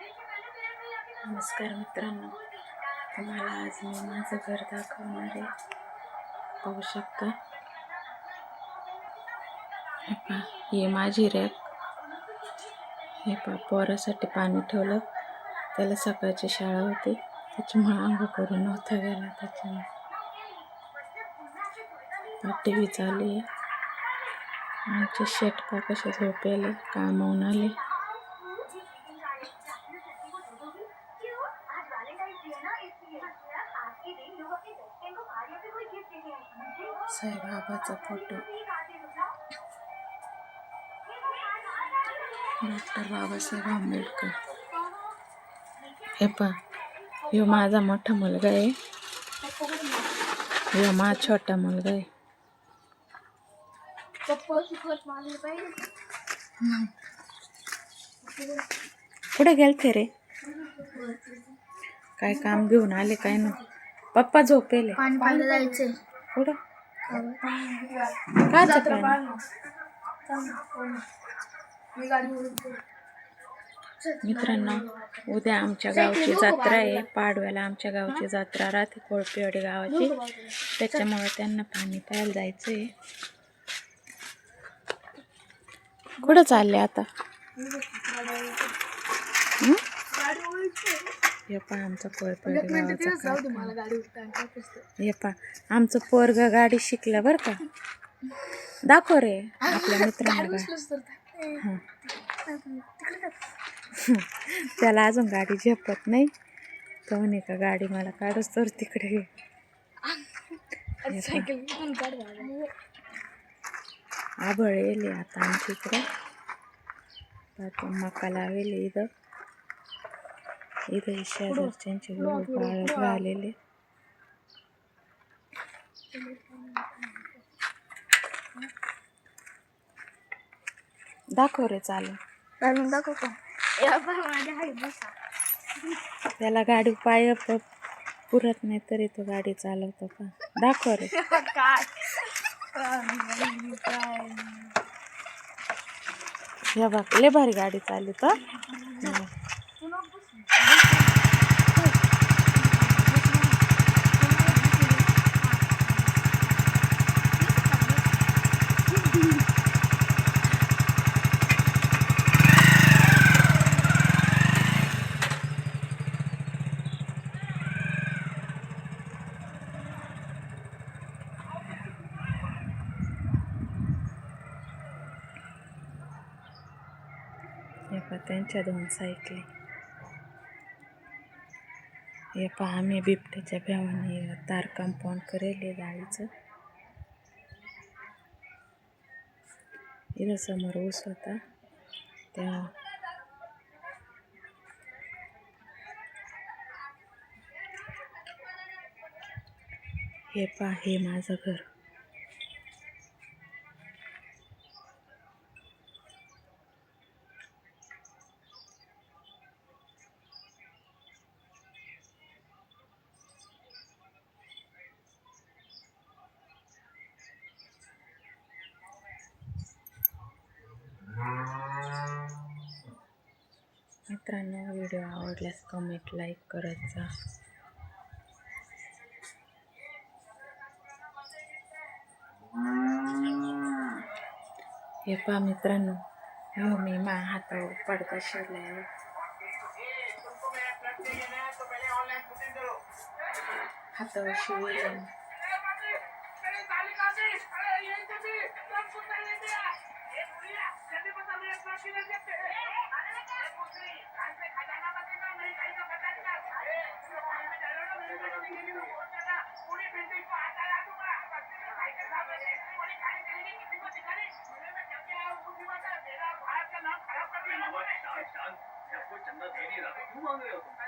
नमस्कार मित्रांनो, तुम्हाला आज मी माझं घर दाखवणार आहे. पाहू शकता. हे पहा, ही माझी रॅक. हे पहा, पोरासाठी पाणी ठेवलं. त्याला सकाळची शाळा होती, त्याच्यामुळे आंघोळ करून नव्हता गेला. त्याच्यामुळे टी व्ही चालू आहे. आमचे शेट पा कसे झोपेले, कामावून आले. साईबाबाचा फोटो, डॉक्टर बाबासाहेब आंबेडकर. हे पहा, ह्यो माझा मोठा मुलगा आहे, ह्यो माझा छोटा मुलगा आहे. कुठे गेलते रे? काय काम घेऊन आले काय ना? पप्पा झोपेले. कुठं? काय मित्रांनो, उद्या आमच्या गावची जत्रा आहे. पाडव्याला आमच्या गावची जत्रा राहते, कोळपेवाडी गावाची. त्याच्यामुळे त्यांना पाणी प्यायला जायचंय. कुठं चालले आता? हे पहा, आमचं कोळपेवाडी गावाचं. हे पहा, आमचं पोरग गाडी शिकलं बरं का. दाखव रे आपल्या मित्रांना. हां, त्याला अजून गाडी झेपत नाही. तो म्हणे का गाडी मला काढूच तर तिकडे. आभळ येले आता आमच्या इकडे. मका लावेले इथं. इथं शेजारच्यांचे गहू बाळत आलेले. दाखव रे, चालू दाखव का? त्याला गाडी पाय पुरत नाही तरी तो गाडी चालवतो का? दाखव रे. हे बघ, लय भारी गाडी चालवतो. हे पहा, त्यांच्या 2 सायकली. हे पहा, आम्ही बिबट्याच्या भ्यावाने तार कंपाऊंड करेल गाडीचं. इथं समोर ऊस होता तेव्हा. हे पहा, हे माझं घर. मित्रांनो, व्हिडिओ आवडल्यास कमेंट, लाईक करत जा. हे पहा मित्रांनो, मी माझ्या हातावर पडदा शिरलाय. हातावर शिवले. चंदा दे नहीं रहा, क्यों मांग रहे हो तुम?